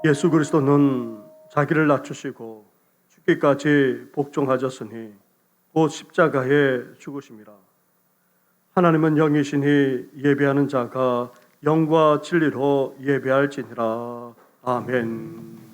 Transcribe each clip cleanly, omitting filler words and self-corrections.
예수 그리스도는 자기를 낮추시고 죽기까지 복종하셨으니 곧 십자가에 죽으심이라. 하나님은 영이시니 예배하는 자가 영과 진리로 예배할지니라. 아멘.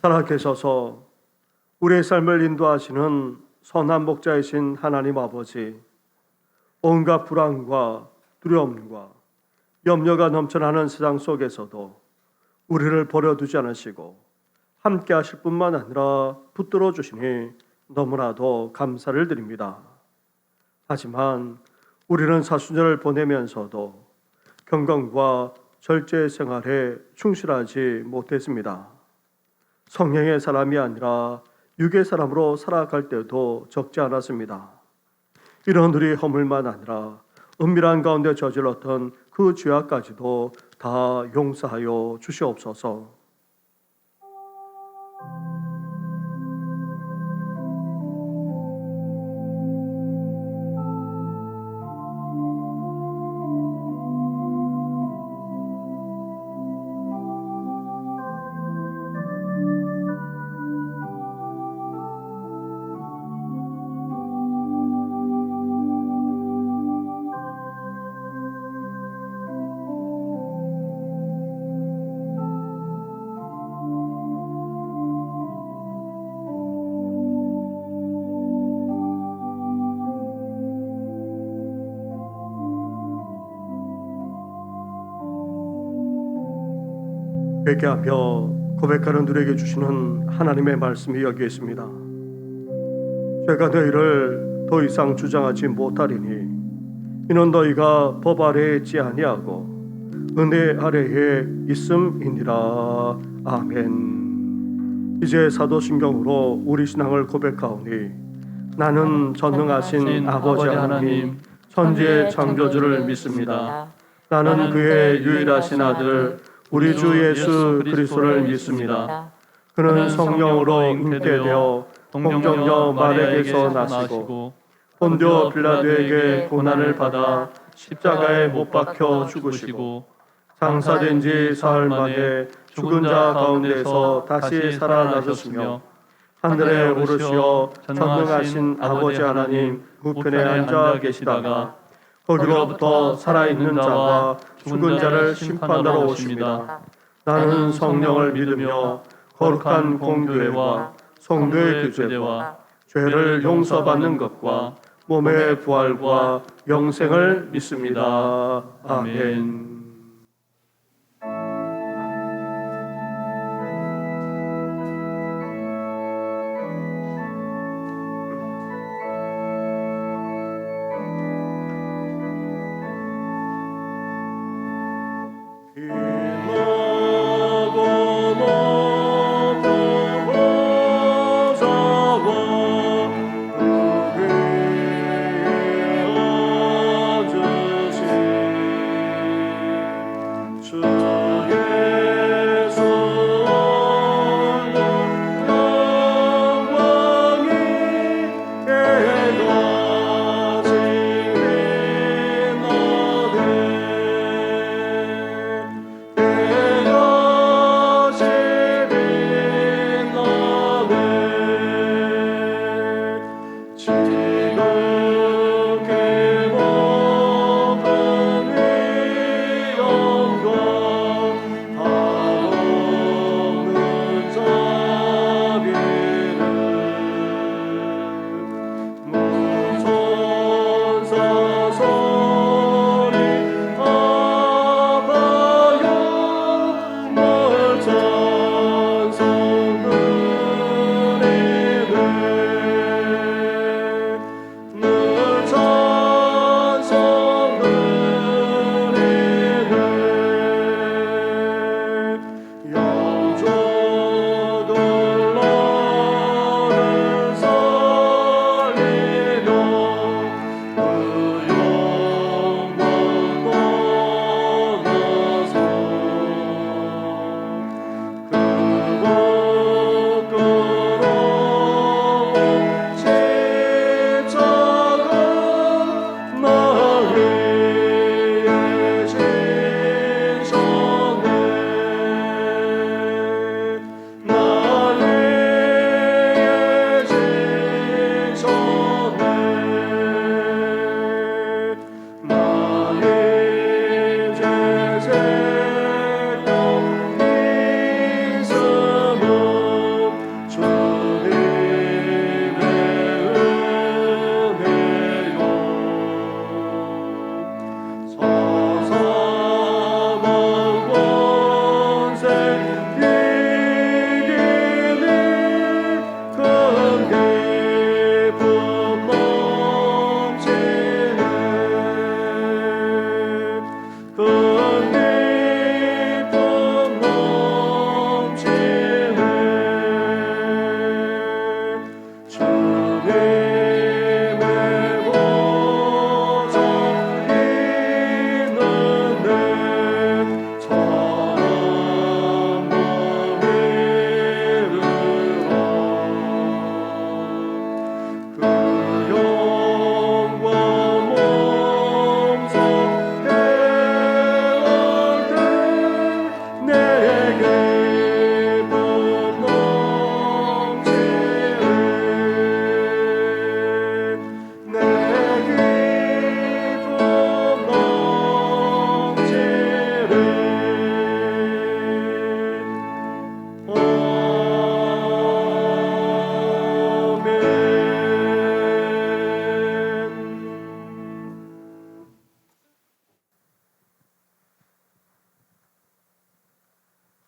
살아계셔서 우리의 삶을 인도하시는 선한 목자이신 하나님 아버지, 온갖 불안과 두려움과 염려가 넘쳐나는 세상 속에서도 우리를 버려두지 않으시고 함께 하실 뿐만 아니라 붙들어 주시니 너무나도 감사를 드립니다. 하지만 우리는 사순절을 보내면서도 경건과 절제 생활에 충실하지 못했습니다. 성령의 사람이 아니라 육의 사람으로 살아갈 때도 적지 않았습니다. 이런 우리 허물만 아니라 은밀한 가운데 저질렀던 그 죄악까지도 다 용서하여 주시옵소서. 회개하며 고백하는 우리에게 주시는 하나님의 말씀이 여기 있습니다. 죄가 너희를 더 이상 주장하지 못하리니 이는 너희가 법 아래에 있지 아니하고 은혜 아래에 있음이니라. 아멘. 이제 사도신경으로 우리 신앙을 고백하오니 나는 전능하신 아버지 하나님 천지의 창조주를 믿습니다. 나는 그의 유일하신 아들 우리 주 예수 그리스도를 믿습니다. 그는 성령으로 잉태되어 동정녀 마리아에게서 나시고 본디오 빌라도에게 고난을 받아 십자가에 못 박혀 죽으시고 장사된 지 사흘 만에 죽은 자 가운데서 다시 살아나셨으며 하늘에 오르시어 전능하신 아버지 하나님 우편에 앉아 계시다가 거기로부터 살아있는 자와 죽은 자를 심판하러 오십니다. 나는 성령을 믿으며 거룩한 공교회와 성도의 교제와 죄를 용서받는 것과 몸의 부활과 영생을 믿습니다. 아멘.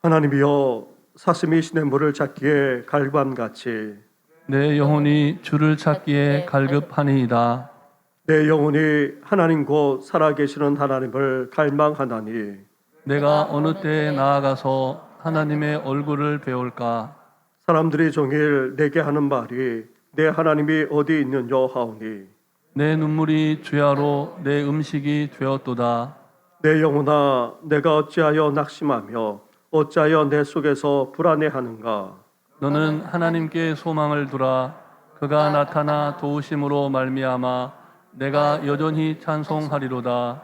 하나님이여 사슴이 시냇물을 찾기에 갈급함같이 내 영혼이 주를 찾기에 갈급하니이다. 내 영혼이 하나님 곧 살아계시는 하나님을 갈망하나니 내가 어느 때에 나아가서 하나님의 얼굴을 배울까? 사람들이 종일 내게 하는 말이 내 하나님이 어디 있느냐 하오니 내 눈물이 주야로 내 음식이 되었도다. 내 영혼아 내가 어찌하여 낙심하며 어찌하여 내 속에서 불안해하는가 너는 하나님께 소망을 두라. 그가 나타나 도우심으로 말미암아 내가 여전히 찬송하리로다.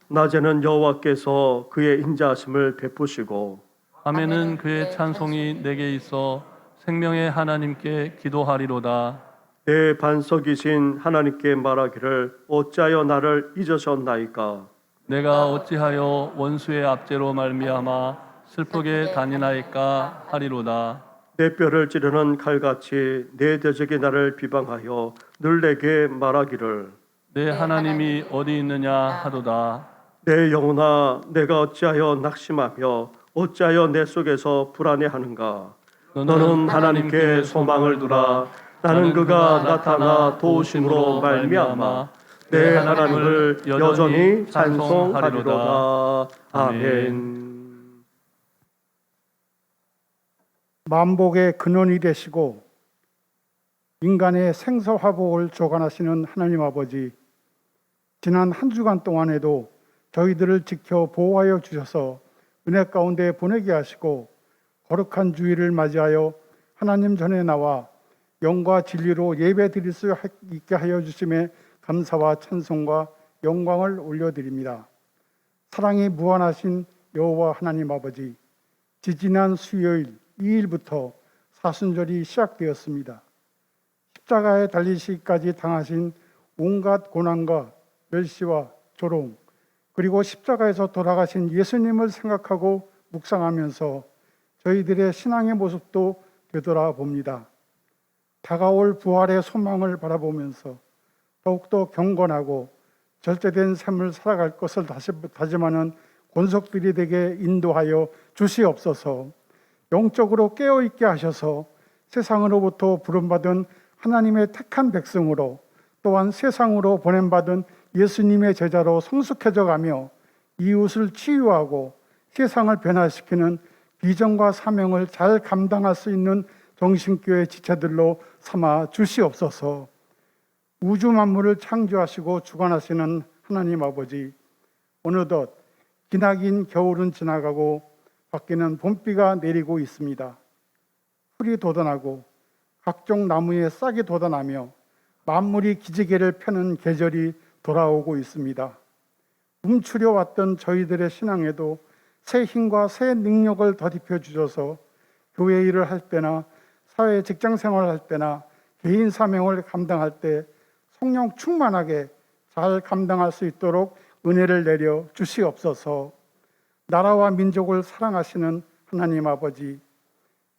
낮에는 여호와께서 그의 인자하심을 베푸시고 밤에는 그의 찬송이 내게 있어 생명의 하나님께 기도하리로다. 내 반석이신 하나님께 말하기를 어찌하여 나를 잊으셨나이까 내가 어찌하여 원수의 압제로 말미암아 슬프게 다니나이까 하리로다. 내 뼈를 찌르는 칼같이 내 대적이 나를 비방하여 늘 내게 말하기를 내 하나님이 어디 있느냐 하도다. 내 영혼아 내가 어찌하여 낙심하며 어찌하여 내 속에서 불안해하는가 너는 하나님께 소망을 두라 나는 그가 나타나 도우심으로 말미암아 내 하나님을 여전히 찬송하리로다. 아멘. 만복의 근원이 되시고 인간의 생사화복을 조관하시는 하나님 아버지, 지난 한 주간 동안에도 저희들을 지켜 보호하여 주셔서 은혜 가운데 보내게 하시고 거룩한 주일을 맞이하여 하나님 전에 나와 영과 진리로 예배 드릴 수 있게 하여 주심에 감사와 찬송과 영광을 올려드립니다. 사랑이 무한하신 여호와 하나님 아버지, 지지난 수요일 2일부터 사순절이 시작되었습니다. 십자가에 달리시기까지 당하신 온갖 고난과 멸시와 조롱, 그리고 십자가에서 돌아가신 예수님을 생각하고 묵상하면서 저희들의 신앙의 모습도 되돌아봅니다. 다가올 부활의 소망을 바라보면서 더욱더 경건하고 절제된 삶을 살아갈 것을 다짐하는 권속들이 되게 인도하여 주시옵소서. 영적으로 깨어있게 하셔서 세상으로부터 부름받은 하나님의 택한 백성으로, 또한 세상으로 보냄받은 예수님의 제자로 성숙해져 가며 이웃을 치유하고 세상을 변화시키는 비전과 사명을 잘 감당할 수 있는 정신교회 지체들로 삼아 주시옵소서. 우주 만물을 창조하시고 주관하시는 하나님 아버지, 어느덧 기나긴 겨울은 지나가고 밖에는 봄비가 내리고 있습니다. 풀이 돋아나고 각종 나무에 싹이 돋아나며 만물이 기지개를 펴는 계절이 돌아오고 있습니다. 움츠려 왔던 저희들의 신앙에도 새 힘과 새 능력을 더입혀 주셔서 교회 일을 할 때나 사회 직장 생활을 할 때나 개인 사명을 감당할 때 성령 충만하게 잘 감당할 수 있도록 은혜를 내려 주시옵소서. 나라와 민족을 사랑하시는 하나님 아버지,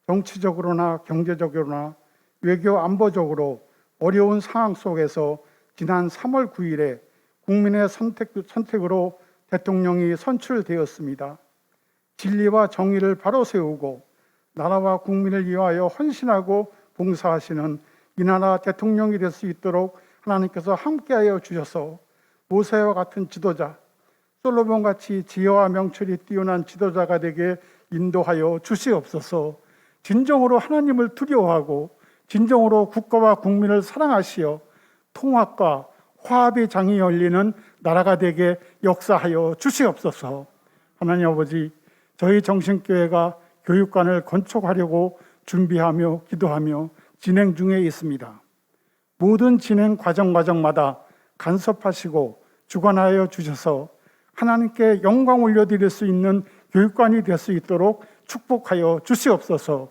정치적으로나 경제적으로나 외교 안보적으로 어려운 상황 속에서 지난 3월 9일에 국민의 선택으로 대통령이 선출되었습니다. 진리와 정의를 바로 세우고 나라와 국민을 위하여 헌신하고 봉사하시는 이 나라 대통령이 될 수 있도록 하나님께서 함께하여 주셔서 모세와 같은 지도자, 솔로몬같이 지혜와 명철이 뛰어난 지도자가 되게 인도하여 주시옵소서. 진정으로 하나님을 두려워하고 진정으로 국가와 국민을 사랑하시어 통합과 화합의 장이 열리는 나라가 되게 역사하여 주시옵소서. 하나님 아버지, 저희 정신교회가 교육관을 건축하려고 준비하며 기도하며 진행 중에 있습니다. 모든 진행 과정마다 간섭하시고 주관하여 주셔서 하나님께 영광 올려드릴 수 있는 교육관이 될 수 있도록 축복하여 주시옵소서.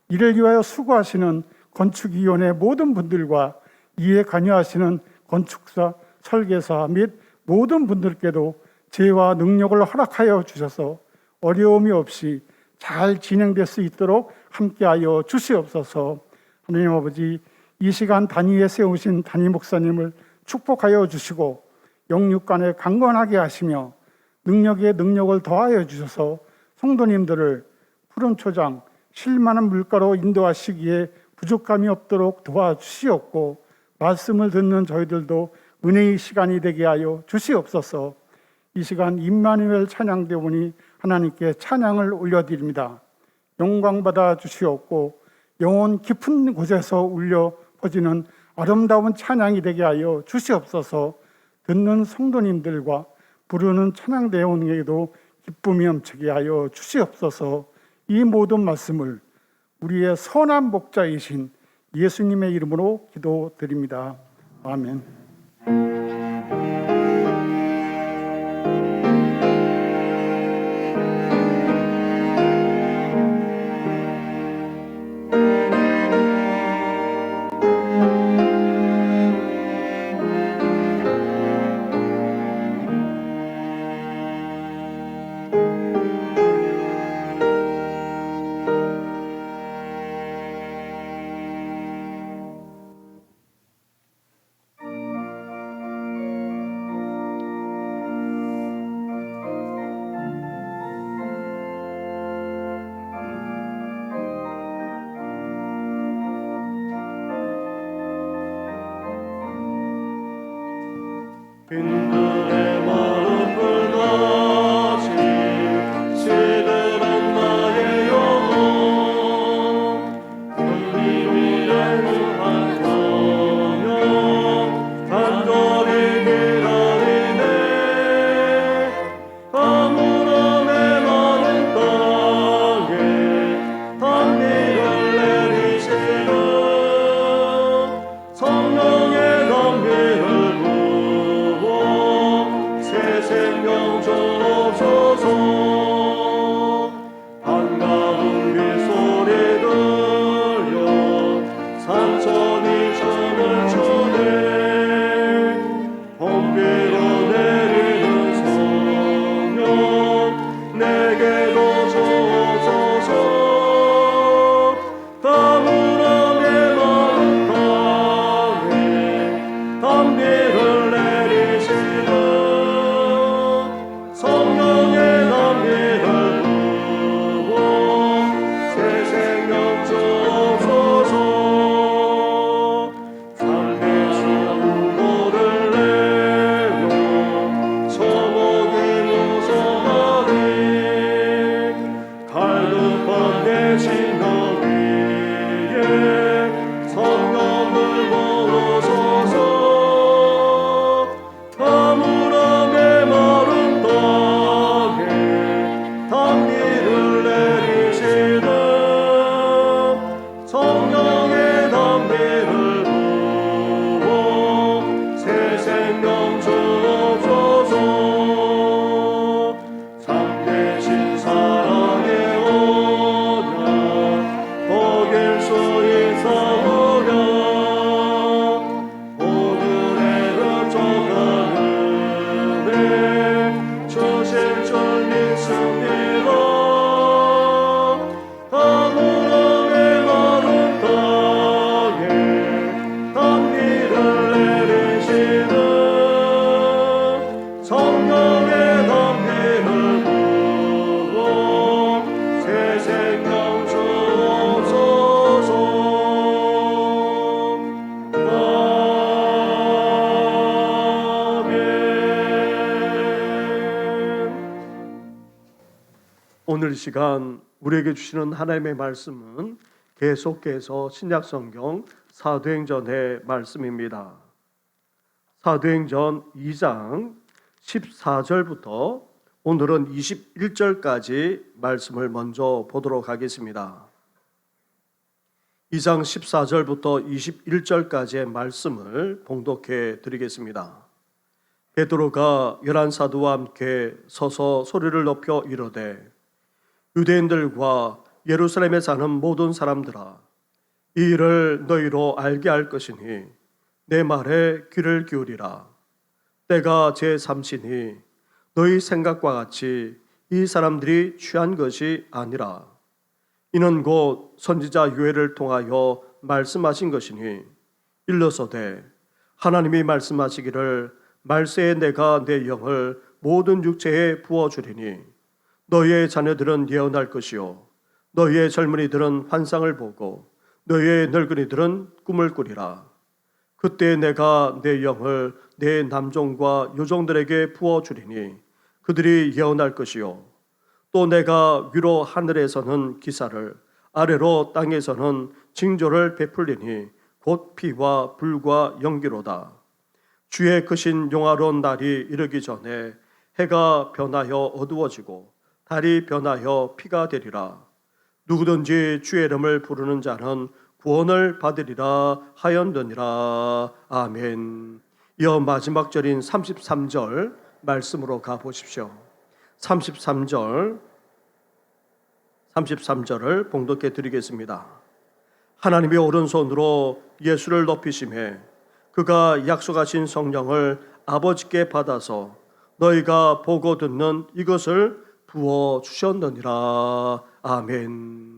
이를 위하여 수고하시는 건축위원회 모든 분들과 이에 관여하시는 건축사, 설계사 및 모든 분들께도 지혜와 능력을 허락하여 주셔서 어려움이 없이 잘 진행될 수 있도록 함께하여 주시옵소서. 하나님 아버지, 이 시간 단위에 세우신 단위 목사님을 축복하여 주시고 영육간에 강건하게 하시며 능력에 능력을 더하여 주셔서 성도님들을 푸른 초장, 쉴만한 물가로 인도하시기에 부족함이 없도록 도와주시옵고 말씀을 듣는 저희들도 은혜의 시간이 되게 하여 주시옵소서. 이 시간 임마누엘 찬양대원이 하나님께 찬양을 올려드립니다. 영광 받아 주시옵고 영혼 깊은 곳에서 울려 퍼지는 아름다운 찬양이 되게 하여 주시옵소서. 듣는 성도님들과 부르는 찬양대원에게도 기쁨이 넘치게 하여 주시옵소서. 이 모든 말씀을 우리의 선한 목자이신 예수님의 이름으로 기도드립니다. 아멘. 빈들의 마음 불같이 시들은 나의 영혼 주님 위에 구하며 간절히 기다리네 가물음의 마른 땅에 단비를 내리시는 성령의 단비를 생명 주옵소서. 반가운 빗소리 들려 산천이 춤을 추네 봄비로 내리는 성령 내게도 주옵소서. 가물음의 마른 땅에 단비를 내리시는 성령의 단비를 부어 새 생명 주옵소서. 삶의 수고를 내며 소목이 무성하니 갈급한 내 심령 위에 성령을 부으소서. 가물음의 마른 땅에 단비를 내리시는 성령의 단비를 부어 새 생명 주옵소서. 참되신 사랑의 언약 어길 수 있사오랴 오늘의 흡족한 주실 줄 믿습니다. 가물음의 마른 땅에 단비를 내리시는 성령의 단비를 부어 새 생명 주옵소서. 오늘 이 시간 우리에게 주시는 하나님의 말씀은 계속해서 신약성경 사도행전의 말씀입니다. 사도행전 2장 14절부터 오늘은 21절까지 말씀을 먼저 보도록 하겠습니다. 2장 14절부터 21절까지의 말씀을 봉독해 드리겠습니다. 베드로가 11사도와 함께 서서 소리를 높여 이르되 유대인들과 예루살렘에 사는 모든 사람들아 이 일을 너희로 알게 할 것이니 내 말에 귀를 기울이라. 때가 제3시니 너희 생각과 같이 이 사람들이 취한 것이 아니라 이는 곧 선지자 요엘을 통하여 말씀하신 것이니 일러서되 하나님이 말씀하시기를 말세에 내가 내 영을 모든 육체에 부어주리니 너희의 자녀들은 예언할 것이요 너희의 젊은이들은 환상을 보고 너희의 늙은이들은 꿈을 꾸리라. 그때 내가 내 영을 내 남종과 요종들에게 부어주리니 그들이 예언할 것이요 또 내가 위로 하늘에서는 기사를 아래로 땅에서는 징조를 베풀리니 곧 피와 불과 연기로다. 주의 크신 용화로운 날이 이르기 전에 해가 변하여 어두워지고 달이 변하여 피가 되리라. 누구든지 주의 이름을 부르는 자는 구원을 받으리라 하였느니라. 아멘. 이어 마지막 절인 33절 말씀으로 가보십시오. 33절을 봉독해 드리겠습니다. 하나님의 오른손으로 예수를 높이심에 그가 약속하신 성령을 아버지께 받아서 너희가 보고 듣는 이것을 부어 주셨느니라. 아멘.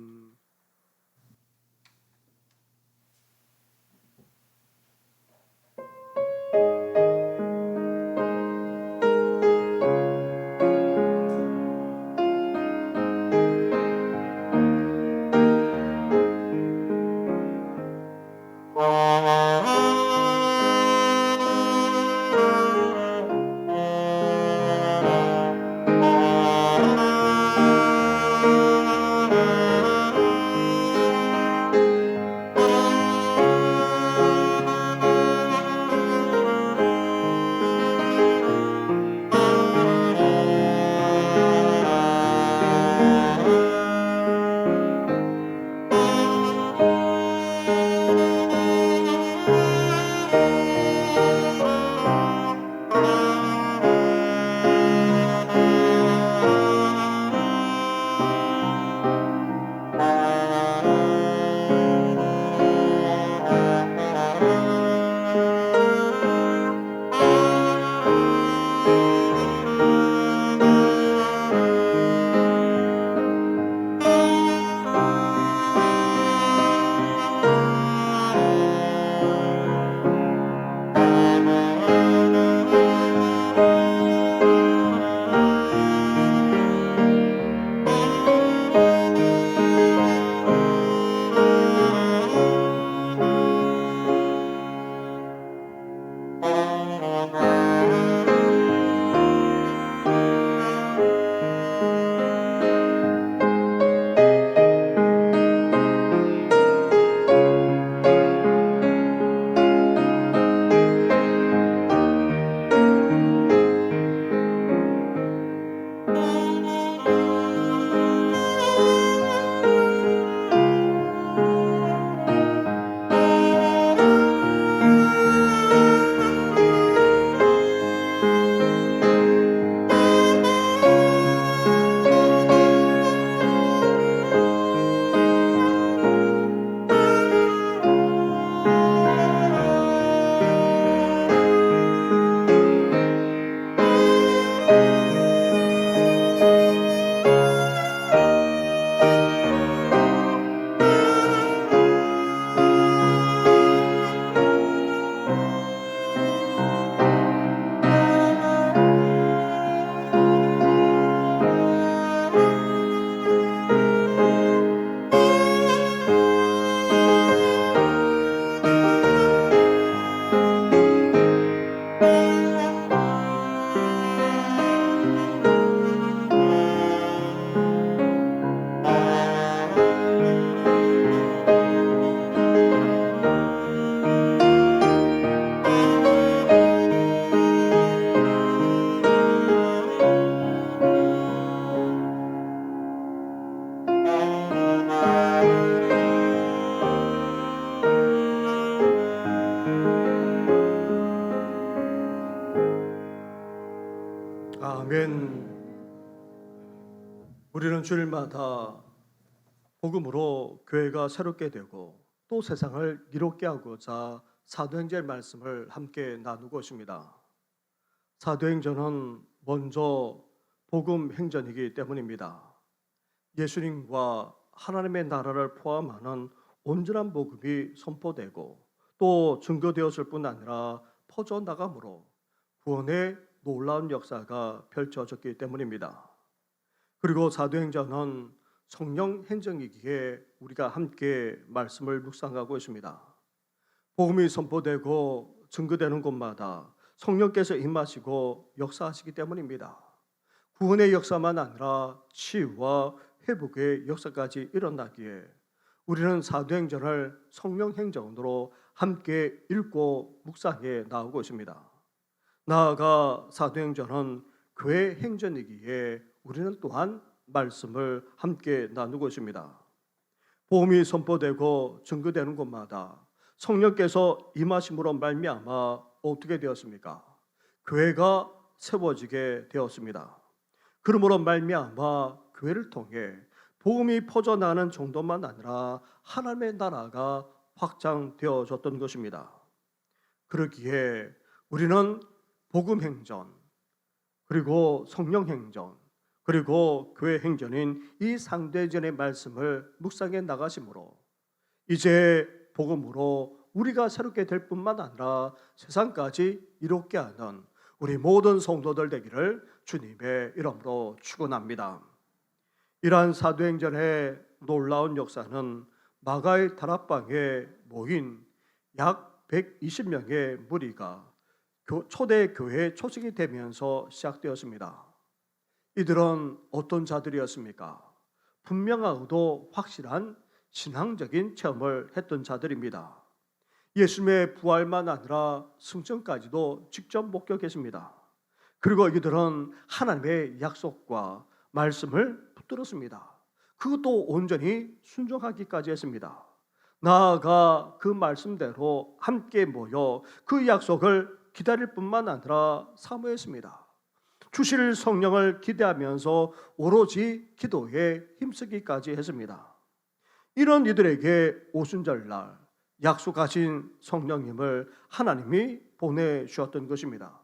아멘. 우리는 주일마다 복음으로 교회가 새롭게 되고 또 세상을 이롭게 하고자 사도행전 말씀을 함께 나누고 있습니다. 사도행전은 먼저 복음 행전이기 때문입니다. 예수님과 하나님의 나라를 포함하는 온전한 복음이 선포되고 또 증거되었을 뿐 아니라 퍼져나가므로 구원의 놀라운 역사가 펼쳐졌기 때문입니다. 그리고 사도행전은 성령 행정이기에 우리가 함께 말씀을 묵상하고 있습니다. 복음이 선포되고 증거되는 곳마다 성령께서 임하시고 역사하시기 때문입니다. 구원의 역사만 아니라 치유와 회복의 역사까지 일어나기에 우리는 사도행전을 성령 행정으로 함께 읽고 묵상해 나오고 있습니다. 나아가 사도행전은 교회 행전이기에 우리는 또한 말씀을 함께 나누고 있습니다. 복음이 선포되고 증거되는 곳마다 성령께서 임하심으로 말미암아 어떻게 되었습니까? 교회가 세워지게 되었습니다. 그러므로 말미암아 교회를 통해 복음이 퍼져나가는 정도만 아니라 하나님의 나라가 확장되어졌던 것입니다. 그러기에 우리는 복음 행전, 그리고 성령 행전, 그리고 교회 행전인 이 상대전의 말씀을 묵상해 나가심으로 이제 복음으로 우리가 새롭게 될 뿐만 아니라 세상까지 이롭게 하는 우리 모든 성도들 되기를 주님의 이름으로 축원합니다. 이러한 사도행전의 놀라운 역사는 마가의 다락방에 모인 약 120명의 무리가 초대 교회에 초청이 되면서 시작되었습니다. 이들은 어떤 자들이었습니까? 분명하고도 확실한 신앙적인 체험을 했던 자들입니다. 예수님의 부활만 아니라 승천까지도 직접 목격했습니다. 그리고 이들은 하나님의 약속과 말씀을 붙들었습니다. 그것도 온전히 순종하기까지 했습니다. 나아가 그 말씀대로 함께 모여 그 약속을 기다릴 뿐만 아니라 사모했습니다. 주실 성령을 기대하면서 오로지 기도에 힘쓰기까지 했습니다. 이런 이들에게 오순절날 약속하신 성령님을 하나님이 보내주셨던 것입니다.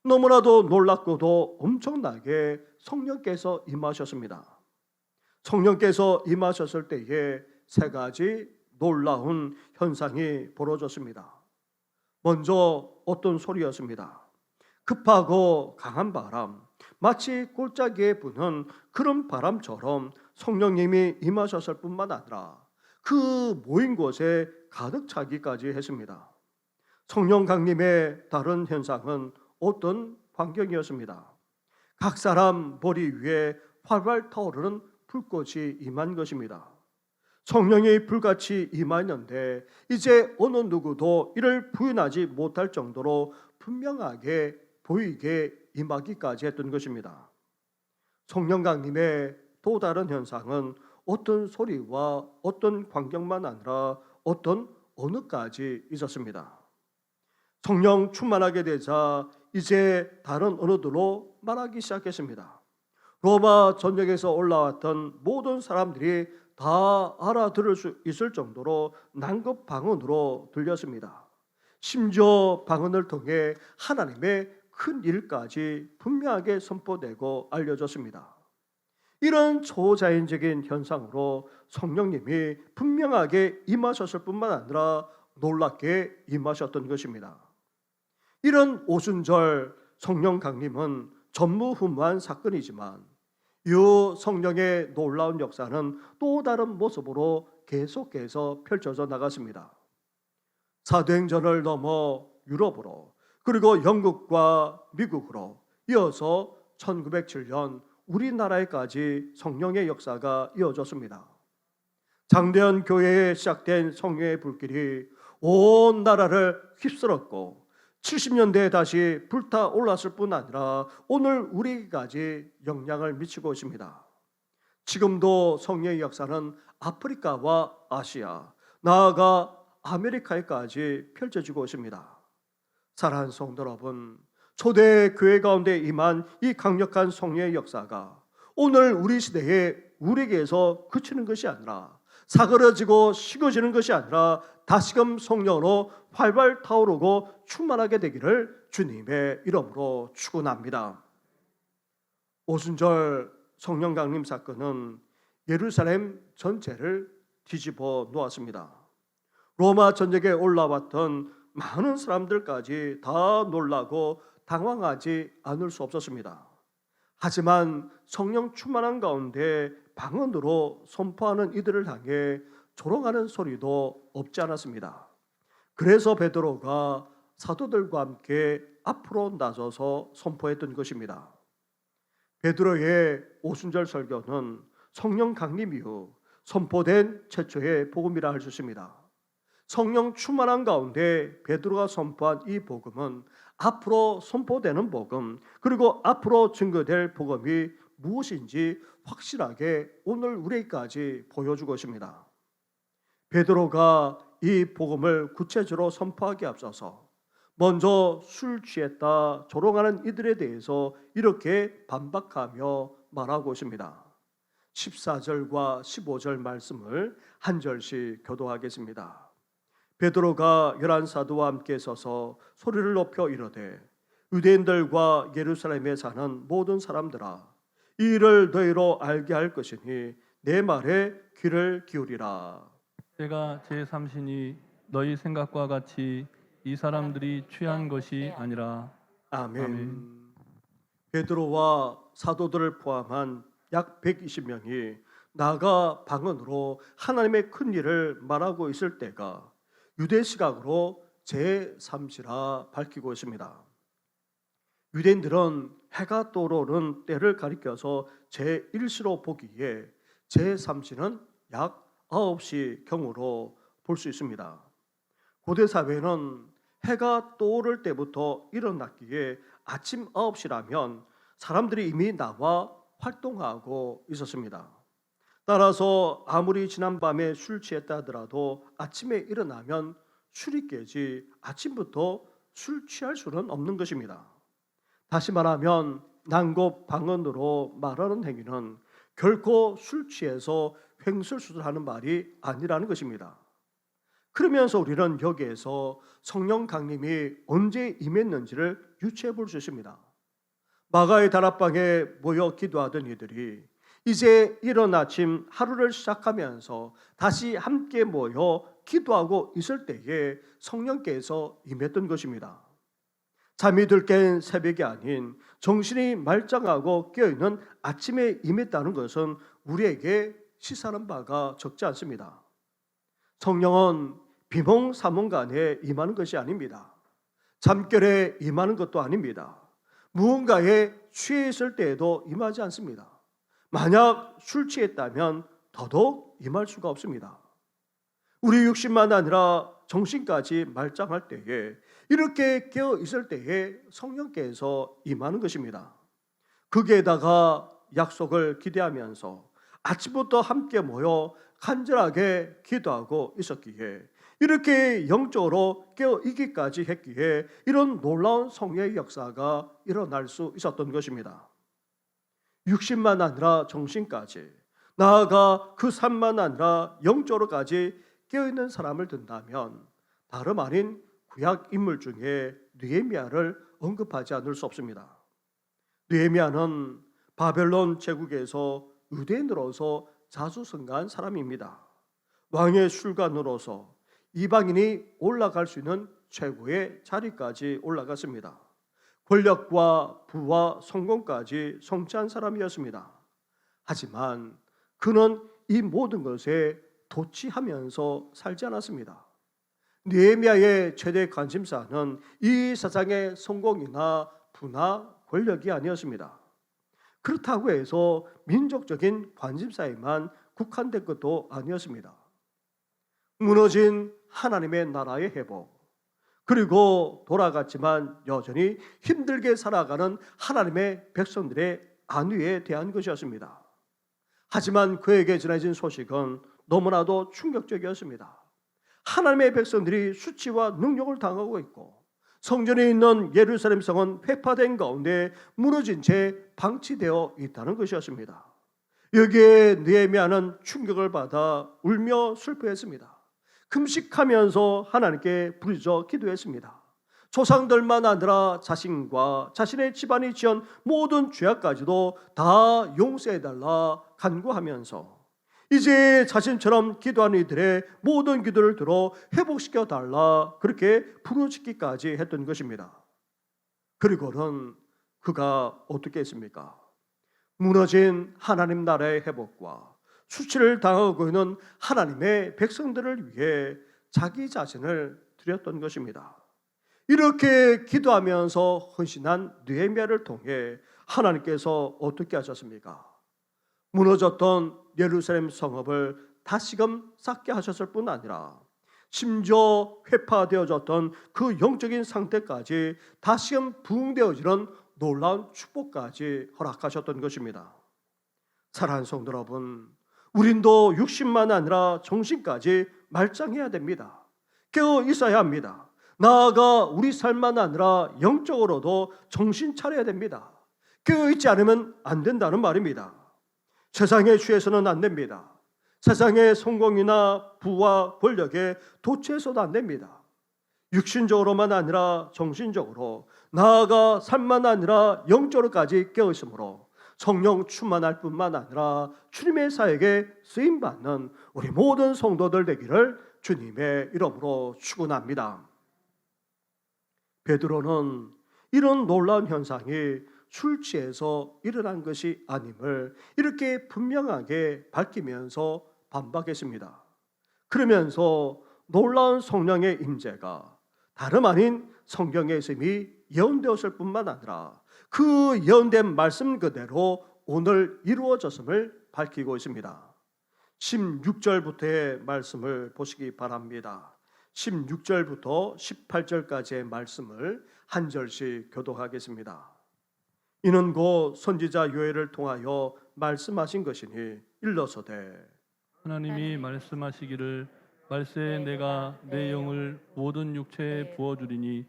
너무나도 놀랍고도 엄청나게 성령께서 임하셨습니다. 성령께서 임하셨을 때에 세 가지 놀라운 현상이 벌어졌습니다. 먼저 어떤 소리였습니다. 급하고 강한 바람, 마치 골짜기에 부는 그런 바람처럼 성령님이 임하셨을 뿐만 아니라 그 모인 곳에 가득 차기까지 했습니다. 성령 강림의 다른 현상은 어떤 광경이었습니다. 각 사람 머리 위에 활활 타오르는 불꽃이 임한 것입니다. 성령이 불같이 임하였는데 이제 어느 누구도 이를 부인하지 못할 정도로 분명하게 보이게 임하기까지 했던 것입니다. 성령 강림의 또 다른 현상은 어떤 소리와 어떤 광경만 아니라 어떤 언어까지 있었습니다. 성령 충만하게 되자 이제 다른 언어들로 말하기 시작했습니다. 로마 전역에서 올라왔던 모든 사람들이 다 알아들을 수 있을 정도로 난급 방언으로 들렸습니다. 심지어 방언을 통해 하나님의 큰 일까지 분명하게 선포되고 알려졌습니다. 이런 초자연적인 현상으로 성령님이 분명하게 임하셨을 뿐만 아니라 놀랍게 임하셨던 것입니다. 이런 오순절 성령 강림은 전무후무한 사건이지만 이 성령의 놀라운 역사는 또 다른 모습으로 계속해서 펼쳐져 나갔습니다. 사도행전을 넘어 유럽으로 그리고 영국과 미국으로 이어서 1907년 우리나라에까지 성령의 역사가 이어졌습니다. 장대현 교회에 시작된 성령의 불길이 온 나라를 휩쓸었고 70년대에 다시 불타올랐을 뿐 아니라 오늘 우리까지 영향을 미치고 있습니다. 지금도 성령의 역사는 아프리카와 아시아, 나아가 아메리카에까지 펼쳐지고 있습니다. 사랑하는 성도 여러분, 초대 교회 가운데 임한 이 강력한 성령의 역사가 오늘 우리 시대에 우리에게서 그치는 것이 아니라 사그러지고 식어지는 것이 아니라 다시금 성령으로 활발 타오르고 충만하게 되기를 주님의 이름으로 축원합니다. 오순절 성령 강림 사건은 예루살렘 전체를 뒤집어 놓았습니다. 로마 전역에 올라왔던 많은 사람들까지 다 놀라고 당황하지 않을 수 없었습니다. 하지만 성령 충만한 가운데 방언으로 선포하는 이들을 향해 조롱하는 소리도 없지 않았습니다. 그래서 베드로가 사도들과 함께 앞으로 나서서 선포했던 것입니다. 베드로의 오순절 설교는 성령 강림 이후 선포된 최초의 복음이라 할 수 있습니다. 성령 충만한 가운데 베드로가 선포한 이 복음은 앞으로 선포되는 복음, 그리고 앞으로 증거될 복음이 무엇인지 확실하게 오늘 우리까지 보여주고 있습니다. 베드로가 이 복음을 구체적으로 선포하기 앞서서 먼저 술 취했다 조롱하는 이들에 대해서 이렇게 반박하며 말하고 있습니다. 14절과 15절 말씀을 한 절씩 교도하겠습니다. 베드로가 11사도와 함께 서서 소리를 높여 이르되 유대인들과 예루살렘에 사는 모든 사람들아, 이 일을 너희로 알게 할 것이니 내 말에 귀를 기울이라. 때가 제3신이 너희 생각과 같이 이 사람들이 취한 것이 아니라. 아멘. 아멘. 베드로와 사도들을 포함한 약 120명이 나아가 방언으로 하나님의 큰 일을 말하고 있을 때가 유대 시각으로 제3시라 밝히고 있습니다. 유대인들은 해가 떠오르는 때를 가리켜서 제1시로 보기에 제3시는 약 9시 경으로 볼 수 있습니다. 고대 사회는 해가 떠오를 때부터 일어났기에 아침 9시라면 사람들이 이미 나와 활동하고 있었습니다. 따라서 아무리 지난밤에 술 취했다 하더라도 아침에 일어나면 술이 깨지 아침부터 술 취할 수는 없는 것입니다. 다시 말하면 낭곱 방언으로 말하는 행위는 결코 술 취해서 횡설수설하는 말이 아니라는 것입니다. 그러면서 우리는 여기에서 성령 강림이 언제 임했는지를 유추해 볼 수 있습니다. 마가의 다락방에 모여 기도하던 이들이 이제 이른 아침 하루를 시작하면서 다시 함께 모여 기도하고 있을 때에 성령께서 임했던 것입니다. 잠이 들 깬 새벽이 아닌 정신이 말짱하고 깨어있는 아침에 임했다는 것은 우리에게 시사하는 바가 적지 않습니다. 성령은 비몽사몽간에 임하는 것이 아닙니다. 잠결에 임하는 것도 아닙니다. 무언가에 취해 있을 때에도 임하지 않습니다. 만약 술 취했다면 더더욱 임할 수가 없습니다. 우리 육신만 아니라 정신까지 말짱할 때에, 이렇게 깨어 있을 때에 성령께서 임하는 것입니다. 거기에다가 약속을 기대하면서 아침부터 함께 모여 간절하게 기도하고 있었기에, 이렇게 영적으로 깨어 있기까지 했기에 이런 놀라운 성령의 역사가 일어날 수 있었던 것입니다. 육신만 아니라 정신까지, 나아가 그 삶만 아니라 영적으로까지 깨어있는 사람을 든다면 다름 아닌 구약 인물 중에 느헤미야를 언급하지 않을 수 없습니다. 느헤미야는 바벨론 제국에서 유대인으로서 자수성가한 사람입니다. 왕의 술관으로서 이방인이 올라갈 수 있는 최고의 자리까지 올라갔습니다. 권력과 부와 성공까지 성취한 사람이었습니다. 하지만 그는 이 모든 것에 도취하면서 살지 않았습니다. 느헤미야의 최대 관심사는 이 세상의 성공이나 부나 권력이 아니었습니다. 그렇다고 해서 민족적인 관심사에만 국한된 것도 아니었습니다. 무너진 하나님의 나라의 회복, 그리고 돌아갔지만 여전히 힘들게 살아가는 하나님의 백성들의 안위에 대한 것이었습니다. 하지만 그에게 전해진 소식은 너무나도 충격적이었습니다. 하나님의 백성들이 수치와 능욕을 당하고 있고, 성전에 있는 예루살렘 성은 회파된 가운데 무너진 채 방치되어 있다는 것이었습니다. 여기에 느헤미야는 충격을 받아 울며 슬퍼했습니다. 금식하면서 하나님께 부르짖어 기도했습니다. 조상들만 아니라 자신과 자신의 집안이 지은 모든 죄악까지도 다 용서해달라 간구하면서 이제 자신처럼 기도하는 이들의 모든 기도를 들어 회복시켜달라 그렇게 부르짖기까지 했던 것입니다. 그리고는 그가 어떻게 했습니까? 무너진 하나님 나라의 회복과 수치를 당하고 있는 하나님의 백성들을 위해 자기 자신을 드렸던 것입니다. 이렇게 기도하면서 헌신한 느헤미야를 통해 하나님께서 어떻게 하셨습니까? 무너졌던 예루살렘 성읍을 다시금 쌓게 하셨을 뿐 아니라 심지어 회파되어졌던 그 영적인 상태까지 다시금 부흥되어지는 놀라운 축복까지 허락하셨던 것입니다. 사랑하는 성도 여러분, 우린도 육신만 아니라 정신까지 말짱해야 됩니다. 깨어 있어야 합니다. 나아가 우리 삶만 아니라 영적으로도 정신 차려야 됩니다. 깨어 있지 않으면 안 된다는 말입니다. 세상에 취해서는 안 됩니다. 세상의 성공이나 부와 권력에 도취해서도 안 됩니다. 육신적으로만 아니라 정신적으로, 나아가 삶만 아니라 영적으로까지 깨어 있으므로 성령 충만할 뿐만 아니라 주님의 사역에 쓰임받는 우리 모든 성도들 되기를 주님의 이름으로 축원합니다. 베드로는 이런 놀라운 현상이 술 취해서 일어난 것이 아님을 이렇게 분명하게 밝히면서 반박했습니다. 그러면서 놀라운 성령의 임재가 다름 아닌 성경의 말씀이 예언되었을 뿐만 아니라 그 예언된 말씀 그대로 오늘 이루어졌음을 밝히고 있습니다. 16절부터의 말씀을 보시기 바랍니다. 16절부터 18절까지의 말씀을 한 절씩 교독하겠습니다. 이는 곧 선지자 요엘을 통하여 말씀하신 것이니 일러서되 하나님이 말씀하시기를 말세에 내가 내 영을 모든 육체에 부어주리니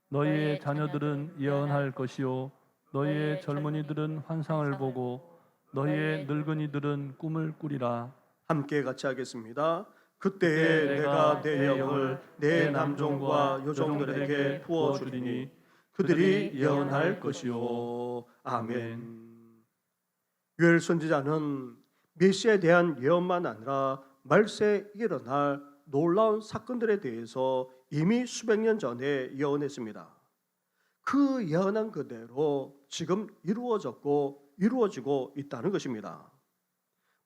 너희의 자녀들은 예언할 것이요 너희의 젊은이들은 환상을 보고 너희의 늙은이들은 꿈을 꾸리라. 함께 같이 하겠습니다. 그때에 내가 내 영을 내 남종과 여종들에게 부어주리니 그들이 예언할 것이요. 아멘. 요엘 선지자는 메시아에 대한 예언만 아니라 말세에 일어날 놀라운 사건들에 대해서 이미 수백 년 전에 예언했습니다. 그 예언한 그대로 지금 이루어졌고 이루어지고 있다는 것입니다.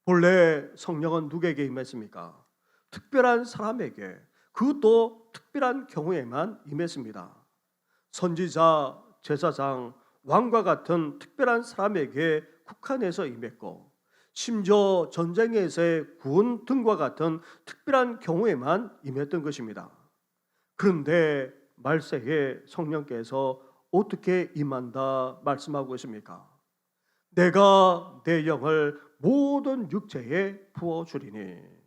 본래 성령은 누구에게 임했습니까? 특별한 사람에게, 그것도 특별한 경우에만 임했습니다. 선지자, 제사장, 왕과 같은 특별한 사람에게 국한해서 임했고 심지어 전쟁에서의 구원 등과 같은 특별한 경우에만 임했던 것입니다. 그런데 말세에 성령께서 어떻게 임한다 말씀하고 있습니까? 내가 내 영을 모든 육체에 부어주리니,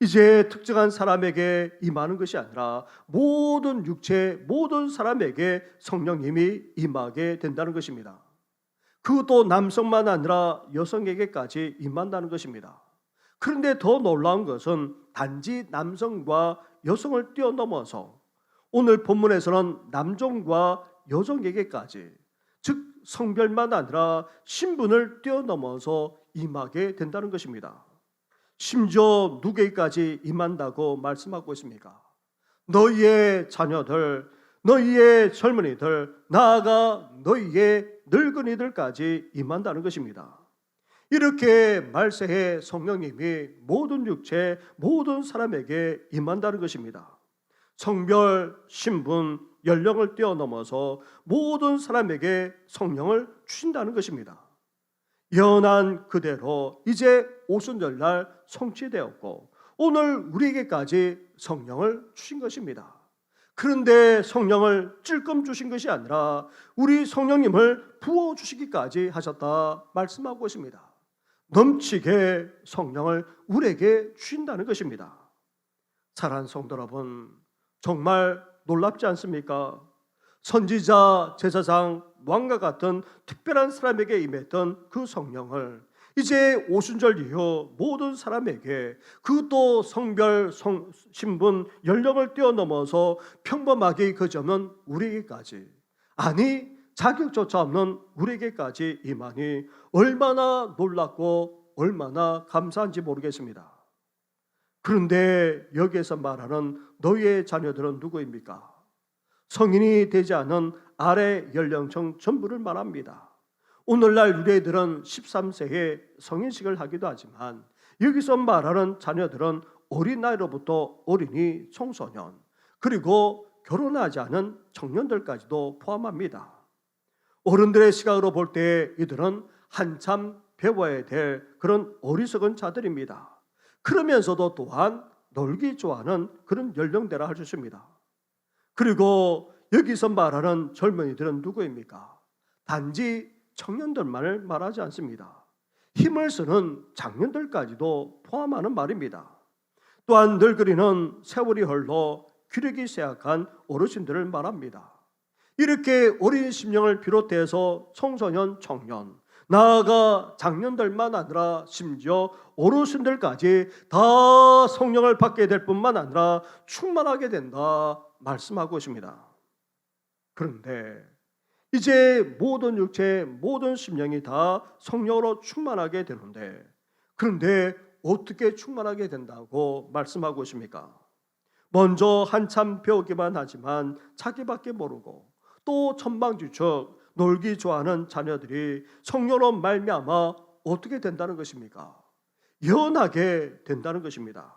이제 특정한 사람에게 임하는 것이 아니라 모든 육체, 모든 사람에게 성령님이 임하게 된다는 것입니다. 그것도 남성만 아니라 여성에게까지 임한다는 것입니다. 그런데 더 놀라운 것은 단지 남성과 여성을 뛰어넘어서 오늘 본문에서는 남종과 여종에게까지, 즉 성별만 아니라 신분을 뛰어넘어서 임하게 된다는 것입니다. 심지어 누구에게까지 임한다고 말씀하고 있습니까? 너희의 자녀들, 너희의 젊은이들, 나아가 너희의 늙은이들까지 임한다는 것입니다. 이렇게 말세에 성령님이 모든 육체, 모든 사람에게 임한다는 것입니다. 성별, 신분, 연령을 뛰어넘어서 모든 사람에게 성령을 주신다는 것입니다. 예언한 그대로 이제 오순절날 성취되었고 오늘 우리에게까지 성령을 주신 것입니다. 그런데 성령을 찔끔 주신 것이 아니라 우리 성령님을 부어주시기까지 하셨다 말씀하고 있습니다. 넘치게 성령을 우리에게 주신다는 것입니다. 사랑하는 성도 여러분, 정말 놀랍지 않습니까? 선지자, 제사장, 왕과 같은 특별한 사람에게 임했던 그 성령을 이제 오순절 이후 모든 사람에게, 그것도 성별, 신분, 연령을 뛰어넘어서 평범하게 그저는 우리에게까지, 아니 자격조차 없는 우리에게까지 임하니 얼마나 놀랍고 얼마나 감사한지 모르겠습니다. 그런데 여기에서 말하는 너희의 자녀들은 누구입니까? 성인이 되지 않은 아래 연령층 전부를 말합니다. 오늘날 우리 애들은 13세에 성인식을 하기도 하지만 여기서 말하는 자녀들은 어린 나이로부터 어린이, 청소년, 그리고 결혼하지 않은 청년들까지도 포함합니다. 어른들의 시각으로 볼 때 이들은 한참 배워야 될 그런 어리석은 자들입니다. 그러면서도 또한 놀기 좋아하는 그런 연령대라 할 수 있습니다. 그리고 여기서 말하는 젊은이들은 누구입니까? 단지 청년들만을 말하지 않습니다. 힘을 쓰는 장년들까지도 포함하는 말입니다. 또한 늙은이는 세월이 흘러 기력이 쇠약한 어르신들을 말합니다. 이렇게 어린 심령을 비롯해서 청소년, 청년, 나아가 장년들만 아니라 심지어 어르신들까지 다 성령을 받게 될 뿐만 아니라 충만하게 된다 말씀하고 있습니다. 그런데 이제 모든 육체, 모든 심령이 다 성령으로 충만하게 되는데, 그런데 어떻게 충만하게 된다고 말씀하고 있습니까? 먼저 한참 배우기만 하지만 자기밖에 모르고 또 천방지축 놀기 좋아하는 자녀들이 성령으로 말미암아 어떻게 된다는 것입니까? 예언하게 된다는 것입니다.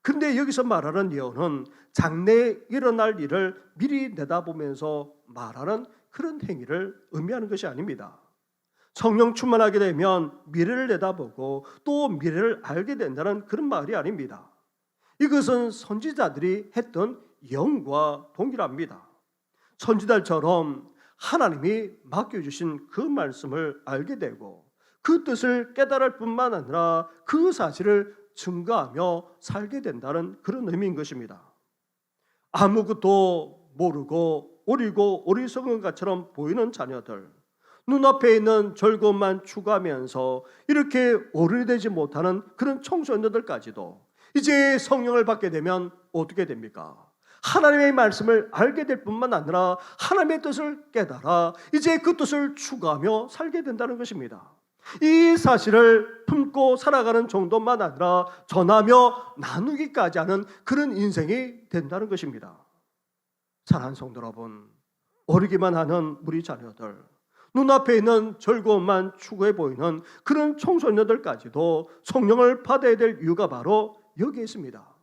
근데 여기서 말하는 예언은 장래에 일어날 일을 미리 내다보면서 말하는 그런 행위를 의미하는 것이 아닙니다. 성령 충만하게 되면 미래를 내다보고 또 미래를 알게 된다는 그런 말이 아닙니다. 이것은 선지자들이 했던 예언과 동일합니다. 선지자처럼 하나님이 맡겨주신 그 말씀을 알게 되고 그 뜻을 깨달을 뿐만 아니라 그 사실을 증거하며 살게 된다는 그런 의미인 것입니다. 아무것도 모르고 어리고 어리석은 것처럼 보이는 자녀들, 눈앞에 있는 즐거움만 추구하면서 이렇게 어른이 되지 못하는 그런 청소년들까지도 이제 성령을 받게 되면 어떻게 됩니까? 하나님의 말씀을 알게 될 뿐만 아니라 하나님의 뜻을 깨달아 이제 그 뜻을 추구하며 살게 된다는 것입니다. 이 사실을 품고 살아가는 정도만 아니라 전하며 나누기까지 하는 그런 인생이 된다는 것입니다. 사랑하는 성도 여러분, 어리기만 하는 우리 자녀들, 눈앞에 있는 즐거움만 추구해 보이는 그런 청소년들까지도 성령을 받아야 될 이유가 바로 여기에 있습니다.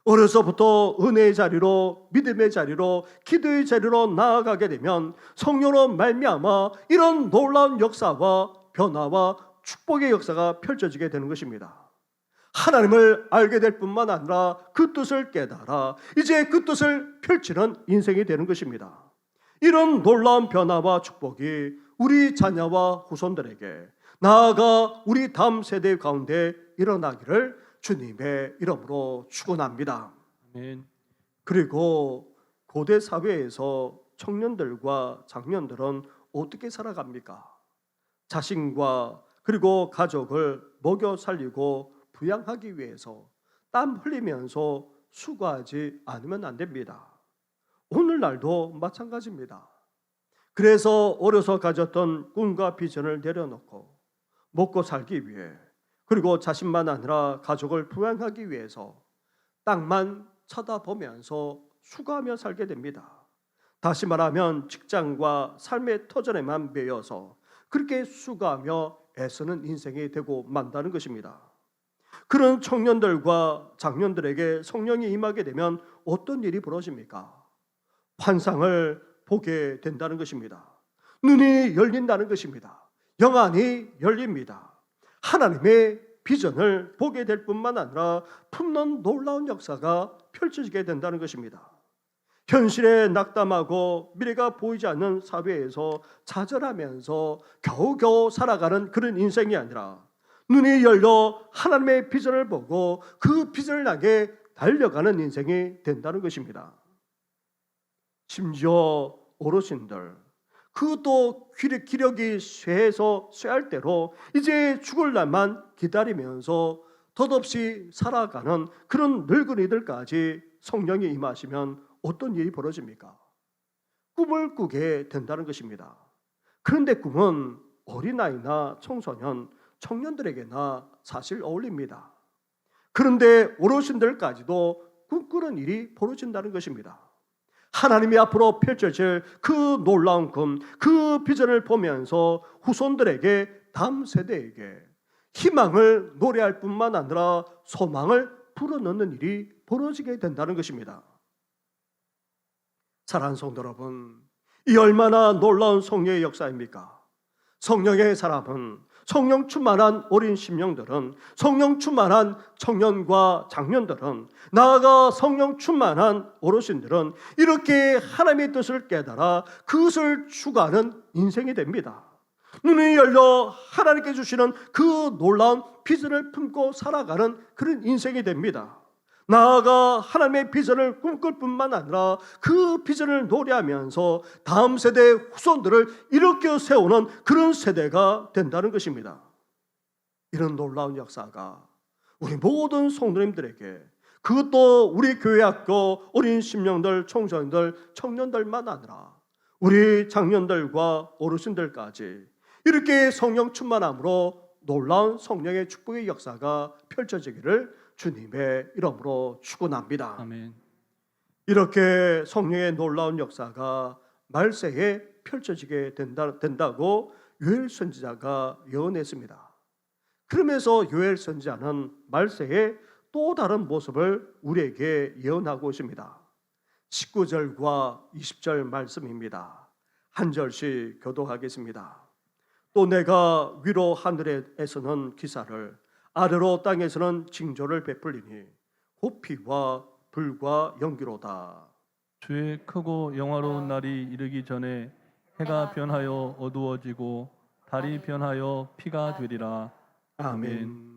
어려서부터 은혜의 자리로, 믿음의 자리로, 기도의 자리로 나아가게 되면 성령으로 말미암아 이런 놀라운 역사와 변화와 축복의 역사가 펼쳐지게 되는 것입니다. 하나님을 알게 될 뿐만 아니라 그 뜻을 깨달아 이제 그 뜻을 펼치는 인생이 되는 것입니다. 이런 놀라운 변화와 축복이 우리 자녀와 후손들에게 나아가 우리 다음 세대 가운데 일어나기를 주님의 이름으로 축원합니다. 아멘. 그리고 고대 사회에서 청년들과 장년들은 어떻게 살아갑니까? 자신과 그리고 가족을 먹여 살리고 부양하기 위해서 땀 흘리면서 수고하지 않으면 안 됩니다. 오늘날도 마찬가지입니다. 그래서 어려서 가졌던 꿈과 비전을 내려놓고 먹고 살기 위해, 그리고 자신만 아니라 가족을 부양하기 위해서 땅만 쳐다보면서 수고하며 살게 됩니다. 다시 말하면 직장과 삶의 터전에만 매여서 그렇게 수고하며 애쓰는 인생이 되고 만다는 것입니다. 그런 청년들과 장년들에게 성령이 임하게 되면 어떤 일이 벌어집니까? 환상을 보게 된다는 것입니다. 눈이 열린다는 것입니다. 영안이 열립니다. 하나님의 비전을 보게 될 뿐만 아니라 품는 놀라운 역사가 펼쳐지게 된다는 것입니다. 현실에 낙담하고 미래가 보이지 않는 사회에서 좌절하면서 겨우겨우 살아가는 그런 인생이 아니라 눈이 열려 하나님의 비전을 보고 그 비전을 향해 달려가는 인생이 된다는 것입니다. 심지어 어르신들, 그것도 기력이 쇠해서 쇠할 대로 이제 죽을 날만 기다리면서 덧없이 살아가는 그런 늙은이들까지 성령이 임하시면 어떤 일이 벌어집니까? 꿈을 꾸게 된다는 것입니다. 그런데 꿈은 어린아이나 청소년, 청년들에게나 사실 어울립니다. 그런데 어르신들까지도 꿈꾸는 일이 벌어진다는 것입니다. 하나님이 앞으로 펼쳐질 그 놀라운 금, 그 비전을 보면서 후손들에게, 다음 세대에게 희망을 노래할 뿐만 아니라 소망을 불어넣는 일이 벌어지게 된다는 것입니다. 사랑하는 성도 여러분, 이 얼마나 놀라운 성령의 역사입니까? 성령의 사람은, 성령 충만한 어린 심령들은, 성령 충만한 청년과 장년들은, 나아가 성령 충만한 어르신들은 이렇게 하나님의 뜻을 깨달아 그것을 추구하는 인생이 됩니다. 눈이 열려 하나님께 주시는 그 놀라운 비전을 품고 살아가는 그런 인생이 됩니다. 나아가 하나님의 비전을 꿈꿀 뿐만 아니라 그 비전을 노래하면서 다음 세대의 후손들을 일으켜 세우는 그런 세대가 된다는 것입니다. 이런 놀라운 역사가 우리 모든 성도님들에게, 그것도 우리 교회 학교 어린 심령들, 청소년들, 청년들만 아니라 우리 장년들과 어르신들까지 이렇게 성령 충만함으로 놀라운 성령의 축복의 역사가 펼쳐지기를 주님의 이름으로 축원합니다. 아멘. 이렇게 성령의 놀라운 역사가 말세에 펼쳐지게 된다고 요엘 선지자가 예언했습니다. 그러면서 요엘 선지자는 말세에 또 다른 모습을 우리에게 예언하고 있습니다. 19절과 20절 말씀입니다. 한 절씩 교독하겠습니다. 또 내가 위로 하늘에서는 기사를, 아래로 땅에서는 징조를 베풀리니 곧 피와 불과 연기로다. 주의 크고 영화로운 날이 이르기 전에 해가 변하여 어두워지고 달이 변하여 피가 되리라. 아멘.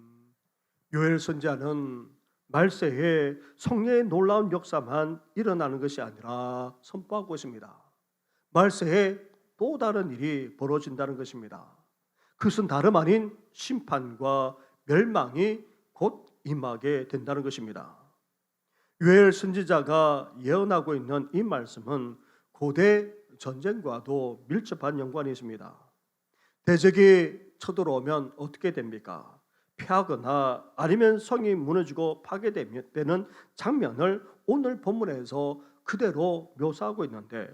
요엘 선지자는 말세에 성령의 놀라운 역사만 일어나는 것이 아니라 선포하고 있습니다. 말세에 또 다른 일이 벌어진다는 것입니다. 그것은 다름 아닌 심판과 멸망이 곧 임하게 된다는 것입니다. 요엘 선지자가 예언하고 있는 이 말씀은 고대 전쟁과도 밀접한 연관이 있습니다. 대적이 쳐들어오면 어떻게 됩니까? 패하거나 아니면 성이 무너지고 파괴되는 장면을 오늘 본문에서 그대로 묘사하고 있는데,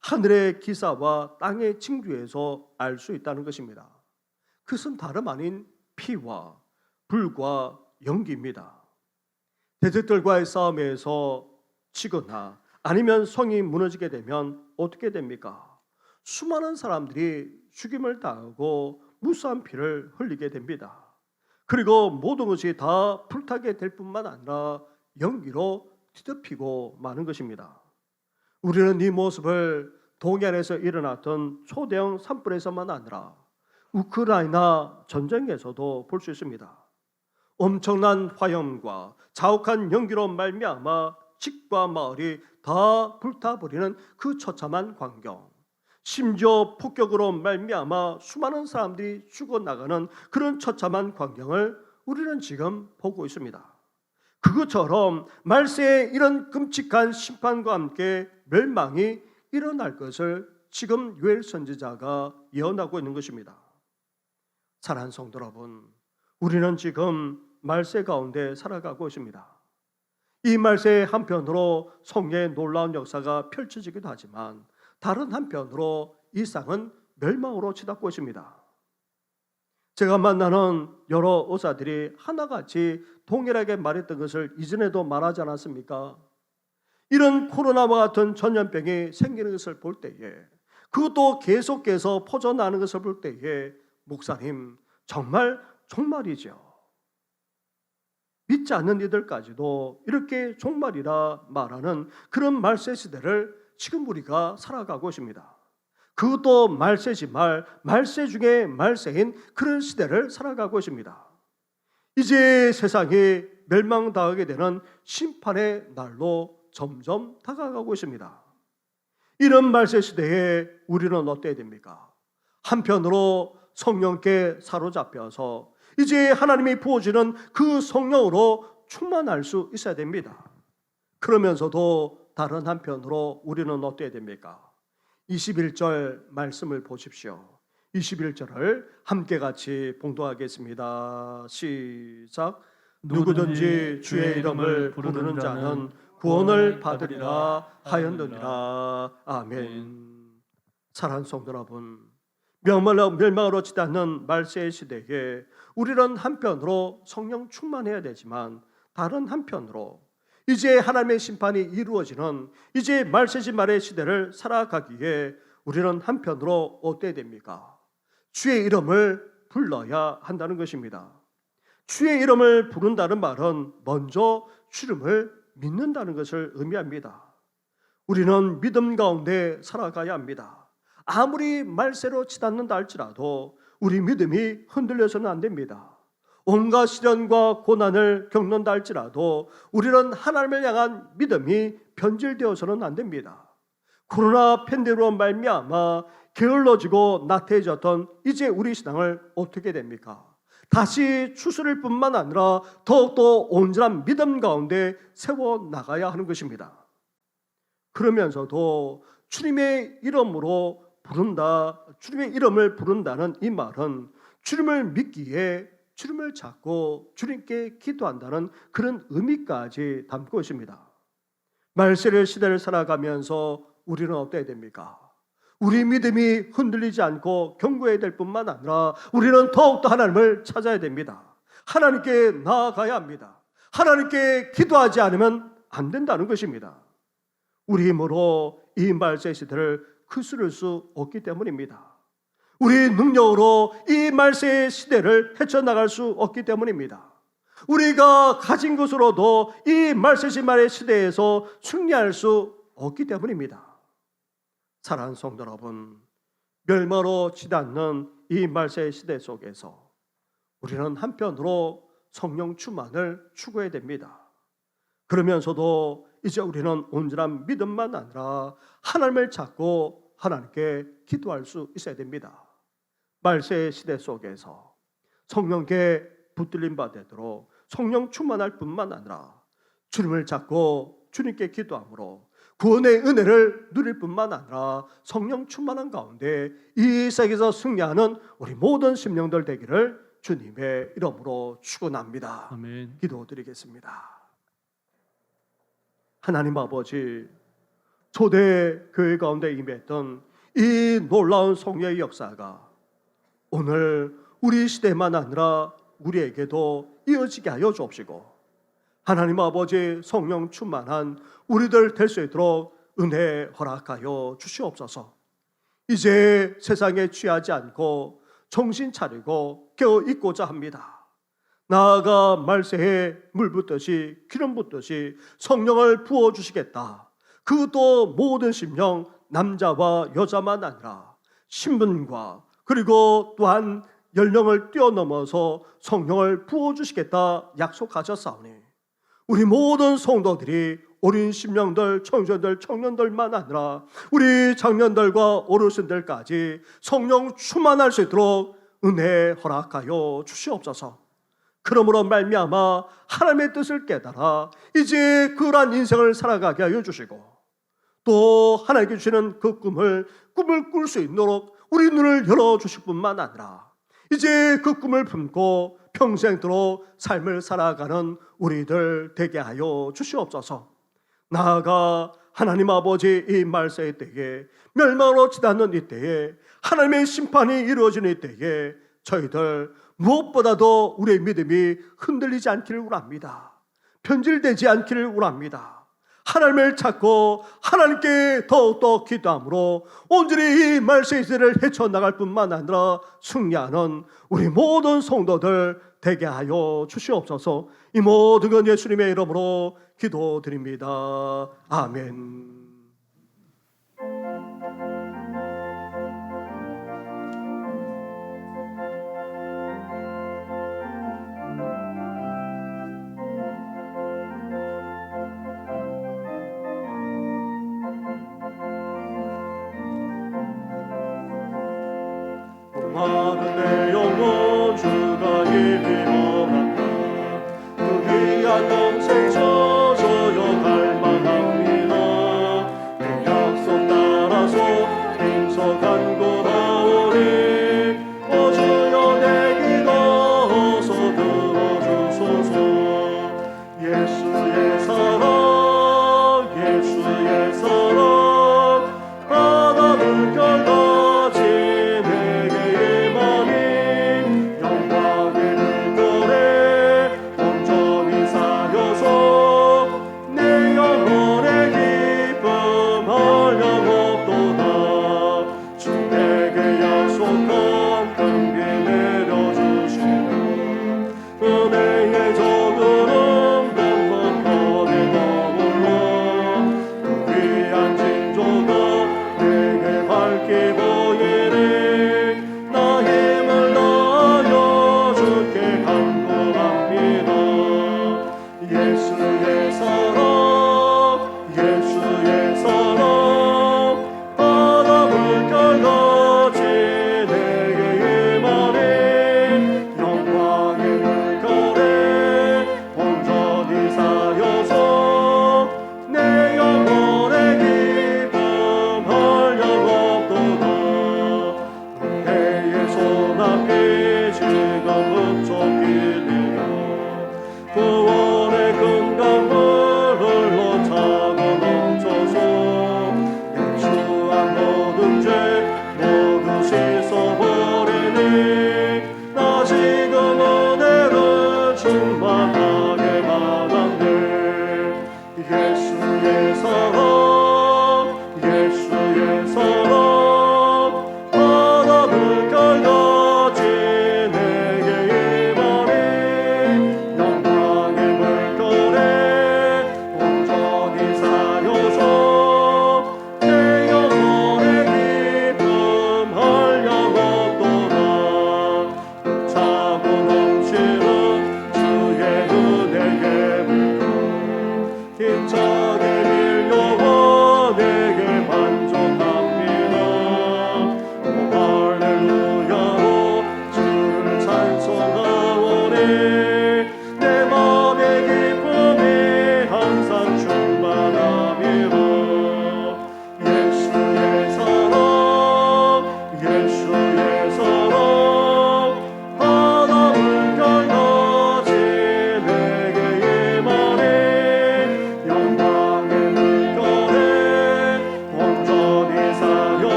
하늘의 기사와 땅의 징조에서 알 수 있다는 것입니다. 그것은 다름 아닌 피와 불과 연기입니다. 대적들과의 싸움에서 치거나 아니면 성이 무너지게 되면 어떻게 됩니까? 수많은 사람들이 죽임을 당하고 무수한 피를 흘리게 됩니다. 그리고 모든 것이 다 불타게 될 뿐만 아니라 연기로 뒤덮이고 마는 것입니다. 우리는 이 모습을 동해안에서 일어났던 초대형 산불에서만 아니라 우크라이나 전쟁에서도 볼 수 있습니다. 엄청난 화염과 자욱한 연기로 말미암아 집과 마을이 다 불타버리는 그 처참한 광경, 심지어 폭격으로 말미암아 수많은 사람들이 죽어나가는 그런 처참한 광경을 우리는 지금 보고 있습니다. 그것처럼 말세에 이런 끔찍한 심판과 함께 멸망이 일어날 것을 지금 요엘 선지자가 예언하고 있는 것입니다. 사랑하는 성도 여러분, 우리는 지금 말세 가운데 살아가고 있습니다. 이 말세의 한편으로 성령의 놀라운 역사가 펼쳐지기도 하지만 다른 한편으로 이 땅은 멸망으로 치닫고 있습니다. 제가 만나는 여러 의사들이 하나같이 동일하게 말했던 것을 이전에도 말하지 않았습니까? 이런 코로나와 같은 전염병이 생기는 것을 볼 때에, 그것도 계속해서 퍼져나가는 것을 볼 때에, 목사님 정말이죠. 믿지 않는 이들까지도 이렇게 종말이라 말하는 그런 말세 시대를 지금 우리가 살아가고 있습니다. 그것도 말세지만 말세 중에 말세인 그런 시대를 살아가고 있습니다. 이제 세상이 멸망당하게 되는 심판의 날로 점점 다가가고 있습니다. 이런 말세 시대에 우리는 어때야 됩니까? 한편으로 성령께 사로잡혀서 이제 하나님이 부어주는 그 성령으로 충만할 수 있어야 됩니다. 그러면서도 다른 한편으로 우리는 어때야 됩니까? 21절 말씀을 보십시오. 21절을 함께 같이 봉독하겠습니다. 시작. 누구든지 주의 이름을 부르는 자는 구원을 받으리라 하였느니라. 아멘. 사랑하는 성도 여러분, 멸망으로 치닫는 말세의 시대에 우리는 한편으로 성령 충만해야 되지만 다른 한편으로 이제 하나님의 심판이 이루어지는 이제 말세지 말의 시대를 살아가기에 우리는 한편으로 어때야 됩니까? 주의 이름을 불러야 한다는 것입니다. 주의 이름을 부른다는 말은 먼저 주님을 믿는다는 것을 의미합니다. 우리는 믿음 가운데 살아가야 합니다. 아무리 말세로 치닫는다 할지라도 우리 믿음이 흔들려서는 안 됩니다. 온갖 시련과 고난을 겪는다 할지라도 우리는 하나님을 향한 믿음이 변질되어서는 안 됩니다. 코로나 팬데믹으로 말미암아 게을러지고 나태해졌던 이제 우리 신앙을 어떻게 됩니까? 다시 추스릴 뿐만 아니라 더욱더 온전한 믿음 가운데 세워나가야 하는 것입니다. 그러면서도 주님의 이름으로 부른다, 주님의 이름을 부른다는 이 말은 주님을 믿기에 주님을 찾고 주님께 기도한다는 그런 의미까지 담고 있습니다. 말세의 시대를 살아가면서 우리는 어때야 됩니까? 우리 믿음이 흔들리지 않고 견고해야 될 뿐만 아니라 우리는 더욱더 하나님을 찾아야 됩니다. 하나님께 나아가야 합니다. 하나님께 기도하지 않으면 안 된다는 것입니다. 우리 힘으로 이 말세 시대를 크스를 수 없기 때문입니다. 우리 능력으로 이 말세의 시대를 헤쳐나갈 수 없기 때문입니다. 우리가 가진 것으로도 이 말세지 말의 시대에서 승리할 수 없기 때문입니다. 사랑하는 성도 여러분, 멸망으로 치닫는 이 말세의 시대 속에서 우리는 한편으로 성령 충만을 추구해야 됩니다. 그러면서도 이제 우리는 온전한 믿음만 아니라 하나님을 찾고 하나님께 기도할 수 있어야 됩니다. 말세의 시대 속에서 성령께 붙들림 받도록 성령 충만할 뿐만 아니라 주님을 찾고 주님께 기도함으로 구원의 은혜를 누릴 뿐만 아니라 성령 충만한 가운데 이 세계에서 승리하는 우리 모든 심령들 되기를 주님의 이름으로 축원합니다. 아멘. 기도드리겠습니다. 하나님 아버지, 초대 교회 가운데 임했던 이 놀라운 성령의 역사가 오늘 우리 시대만 아니라 우리에게도 이어지게 하여 주옵시고, 하나님 아버지 성령 충만한 우리들 될 수 있도록 은혜 허락하여 주시옵소서. 이제 세상에 취하지 않고 정신 차리고 깨어 있고자 합니다. 나아가 말세에 물 붓듯이 기름 붓듯이 성령을 부어주시겠다. 그것도 모든 심령, 남자와 여자만 아니라 신분과 그리고 또한 연령을 뛰어넘어서 성령을 부어주시겠다 약속하셨사오니 우리 모든 성도들이 어린 심령들, 청소년들, 청년들만 아니라 우리 장년들과 어르신들까지 성령 충만할 수 있도록 은혜 허락하여 주시옵소서. 그러므로 말미암아 하나님의 뜻을 깨달아 이제 그러한 인생을 살아가게 하여 주시고, 또 하나님께 주시는 그 꿈을 꿀 수 있도록 우리 눈을 열어주실 뿐만 아니라 이제 그 꿈을 품고 평생도록 삶을 살아가는 우리들 되게 하여 주시옵소서. 나아가 하나님 아버지 이 말세의 때에 멸망으로 치닫는 이 때에 하나님의 심판이 이루어지는 이 때에 저희들 무엇보다도 우리의 믿음이 흔들리지 않기를 원합니다. 변질되지 않기를 원합니다. 하나님을 찾고 하나님께 더욱더 기도함으로 온전히 이 말세의 시대를 헤쳐나갈 뿐만 아니라 승리하는 우리 모든 성도들 되게 하여 주시옵소서. 이 모든 건 예수님의 이름으로 기도드립니다. 아멘. 많은 내 영혼 주가 이리어간다. 그 귀한 영생 저저여 갈망합니다. 그 약속 따라서 행석한 곳하오니 주여 내 기도 어서 들어주소서. 예수의 사랑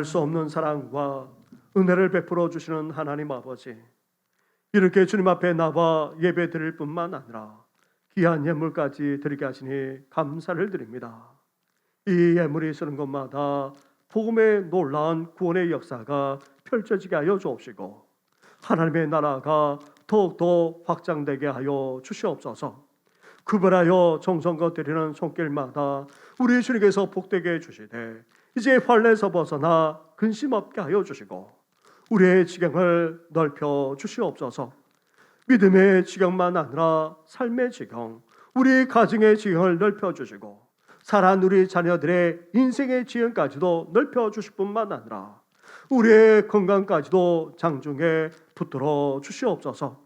말할 수 없는 사랑과 은혜를 베풀어 주시는 하나님 아버지, 이렇게 주님 앞에 나와 예배 드릴 뿐만 아니라 귀한 예물까지 드리게 하시니 감사를 드립니다. 이 예물이 쓰는 것마다 복음의 놀라운 구원의 역사가 펼쳐지게 하여 주옵시고 하나님의 나라가 더욱더 확장되게 하여 주시옵소서. 구별하여 정성껏 드리는 손길마다 우리 주님께서 복되게 해주시되 이제 환난에서 벗어나 근심 없게 하여 주시고 우리의 지경을 넓혀 주시옵소서. 믿음의 지경만 아니라 삶의 지경, 우리 가정의 지경을 넓혀 주시고 사랑하는 우리 자녀들의 인생의 지경까지도 넓혀 주실 뿐만 아니라 우리의 건강까지도 장중에 붙들어 주시옵소서.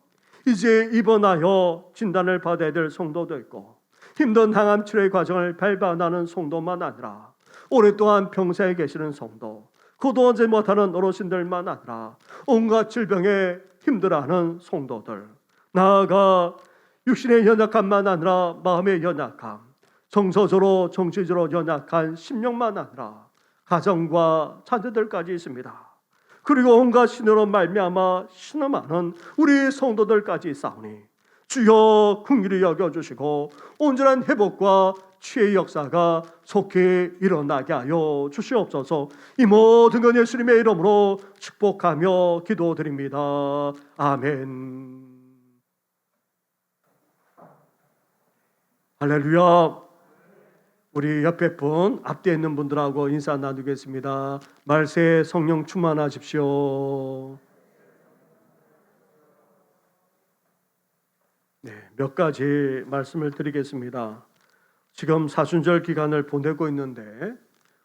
이제 입원하여 진단을 받아야 될 성도도 있고 힘든 항암 치료의 과정을 밟아나는 성도만 아니라 오랫동안 병사에 계시는 성도, 거두어지 못하는 어르신들만 아니라 온갖 질병에 힘들어하는 성도들, 나아가 육신의 연약함만 아니라 마음의 연약함, 정서적으로 정치적으로 연약한 심령만 아니라 가정과 자녀들까지 있습니다. 그리고 온갖 신으로 말미암아 신음하는 우리 성도들까지 있사오니 주여 긍휼히 여겨주시고 온전한 회복과 치유의 역사가 속히 일어나게 하여 주시옵소서. 이 모든 건 예수님의 이름으로 축복하며 기도드립니다. 아멘. 할렐루야. 우리 옆에 분, 앞뒤에 있는 분들하고 인사 나누겠습니다. 말세 성령 충만하십시오. 네, 몇 가지 말씀을 드리겠습니다. 지금 사순절 기간을 보내고 있는데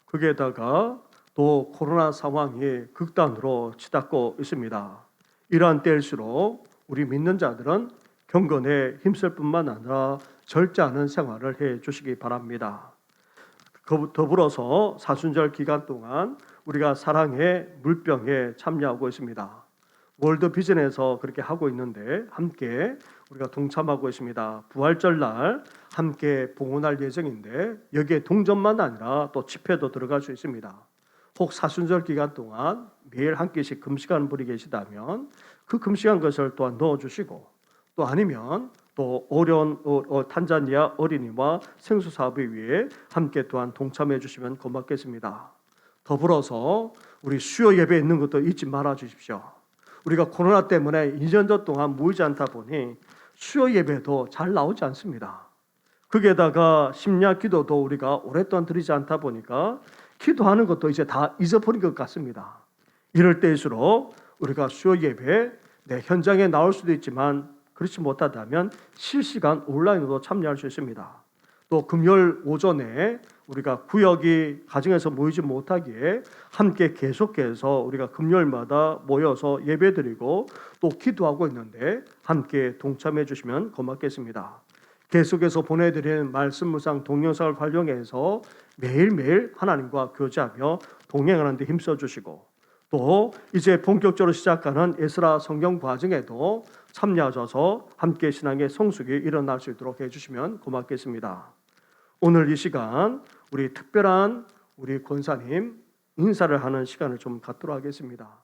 거기에다가 또 코로나 상황이 극단으로 치닫고 있습니다. 이러한 때일수록 우리 믿는 자들은 경건에 힘쓸 뿐만 아니라 절제하는 생활을 해 주시기 바랍니다. 더불어서 사순절 기간 동안 우리가 사랑의 물병에 참여하고 있습니다. 월드 비전에서 그렇게 하고 있는데 함께 우리가 동참하고 있습니다. 부활절 날 함께 봉헌할 예정인데 여기에 동전만 아니라 또 집회도 들어갈 수 있습니다. 혹 사순절 기간 동안 매일 한 끼씩 금식하는 분이 계시다면 그 금식한 것을 또한 넣어주시고 또 아니면 또 어려운 탄자니아 어린이와 생수 사업을 위해 함께 또한 동참해 주시면 고맙겠습니다. 더불어서 우리 수요 예배 있는 것도 잊지 말아 주십시오. 우리가 코로나 때문에 2년도 동안 모이지 않다 보니 수요 예배도 잘 나오지 않습니다. 거기에다가 심야 기도도 우리가 오랫동안 드리지 않다 보니까 기도하는 것도 이제 다 잊어버린 것 같습니다. 이럴 때일수록 우리가 수요 예배 현장에 나올 수도 있지만 그렇지 못하다면 실시간 온라인으로 참여할 수 있습니다. 또 금요일 오전에 우리가 구역이 가정에서 모이지 못하기에 함께 계속해서 우리가 금요일마다 모여서 예배드리고 또 기도하고 있는데 함께 동참해 주시면 고맙겠습니다. 계속해서 보내드리는 말씀 묵상 동영상을 활용해서 매일매일 하나님과 교제하며 동행하는 데 힘써 주시고 또 이제 본격적으로 시작하는 에스라 성경 과정에도 참여하셔서 함께 신앙의 성숙이 일어날 수 있도록 해주시면 고맙겠습니다. 오늘 이 시간 우리 특별한 우리 권사님 인사를 하는 시간을 좀 갖도록 하겠습니다.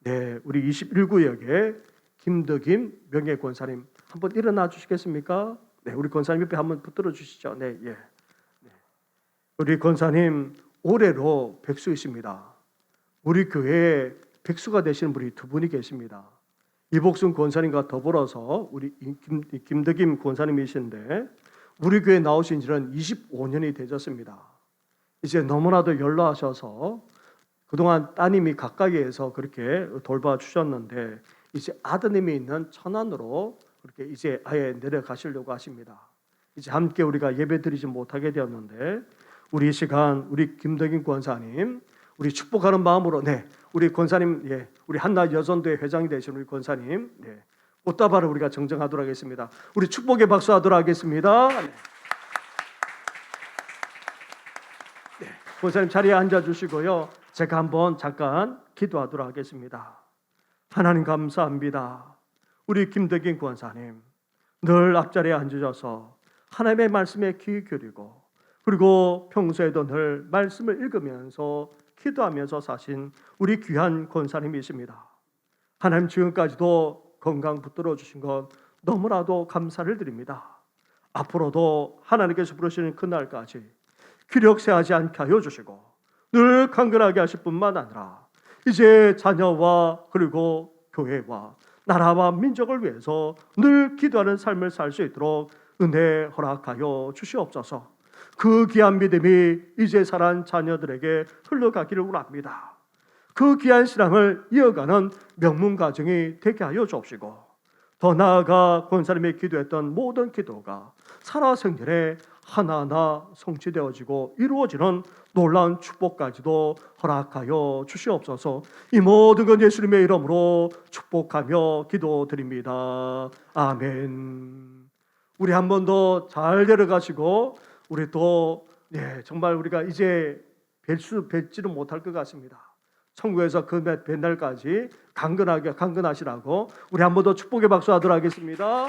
네, 우리 21구역에 김덕임 명예 권사님 한번 일어나 주시겠습니까? 네, 우리 권사님 옆에 한번 붙들어 주시죠. 네, 예. 네. 우리 권사님 올해로 백수이십니다. 우리 교회에 백수가 되시는 분이 두 분이 계십니다. 이복순 권사님과 더불어서 우리 김덕임 권사님이신데 우리 교회 나오신 지는 25년이 되셨습니다. 이제 너무나도 연로하셔서 그동안 따님이 가까이에서 그렇게 돌봐주셨는데 이제 아드님이 있는 천안으로 그렇게 이제 아예 내려가시려고 하십니다. 이제 함께 우리가 예배드리지 못하게 되었는데 우리 이 시간 우리 김덕임 권사님 우리 축복하는 마음으로 우리 권사님 우리 한나 여전도회 회장이 되신 우리 권사님 꽃다발을 우리가 정정하도록 하겠습니다. 우리 축복의 박수하도록 하겠습니다. 권사님 자리에 앉아 주시고요. 제가 한번 잠깐 기도하도록 하겠습니다. 하나님 감사합니다. 우리 김덕임 권사님 늘 앞자리에 앉으셔서 하나님의 말씀에 귀 기울이고 그리고 평소에도 늘 말씀을 읽으면서 기도하면서 사신 우리 귀한 권사님이십니다. 하나님 지금까지도 건강 붙들어 주신 것 너무나도 감사를 드립니다. 앞으로도 하나님께서 부르시는 그날까지 기력세하지 않게 하여 주시고 늘 강건하게 하실 뿐만 아니라 이제 자녀와 그리고 교회와 나라와 민족을 위해서 늘 기도하는 삶을 살 수 있도록 은혜 허락하여 주시옵소서. 그 귀한 믿음이 이제 살아난 자녀들에게 흘러가기를 원합니다. 그 귀한 신앙을 이어가는 명문 가정이 되게 하여 주옵시고, 더 나아가 권사님이 기도했던 모든 기도가 살아생전에 하나하나 성취되어지고 이루어지는 놀라운 축복까지도 허락하여 주시옵소서. 이 모든 건 예수님의 이름으로 축복하며 기도드립니다. 아멘. 우리 한 번 더 잘 데려가시고 우리 또 정말 우리가 이제 뵙지는 못할 것 같습니다. 천국에서 그 뵐날까지 강건하시라고 우리 한 번 더 축복의 박수 하도록 하겠습니다.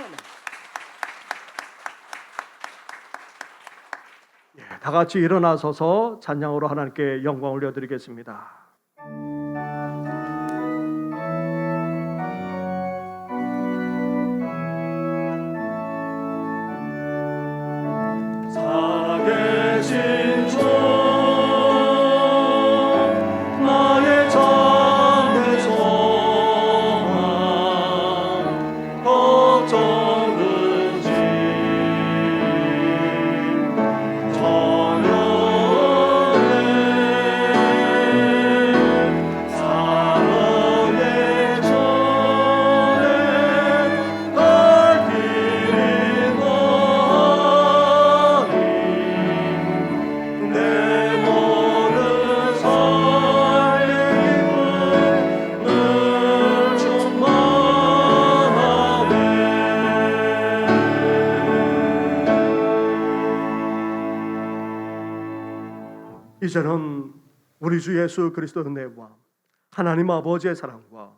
다 같이 일어나서서 찬양으로 하나님께 영광 올려드리겠습니다. 살아계신 주 나의 잠의 소망 걱정은지 전영의 사랑의 전에 갈 길이 너니 내 모든 삶의 힘을 늘 충만하네. 이제는 우리 주 예수 그리스도의 은혜와 하나님 아버지의 사랑과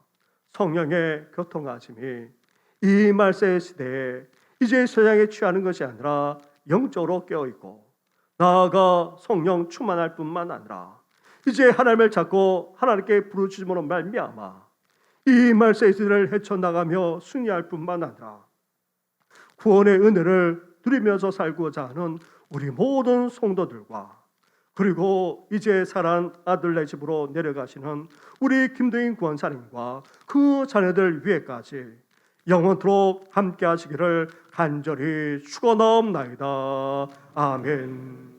성령의 교통하심이 이 말세의 시대에 이제 세상에 취하는 것이 아니라 영적으로 깨어있고 나아가 성령 충만할 뿐만 아니라 이제 하나님을 찾고 하나님께 부르짖음으로 말미암아 이 말세의 시대를 헤쳐나가며 승리할 뿐만 아니라 구원의 은혜를 누리면서 살고자 하는 우리 모든 성도들과 그리고 이제 살아난 아들네 집으로 내려가시는 우리 김동인 구원사님과 그 자녀들 위에까지 영원토록 함께 하시기를 간절히 축원하옵나이다. 아멘.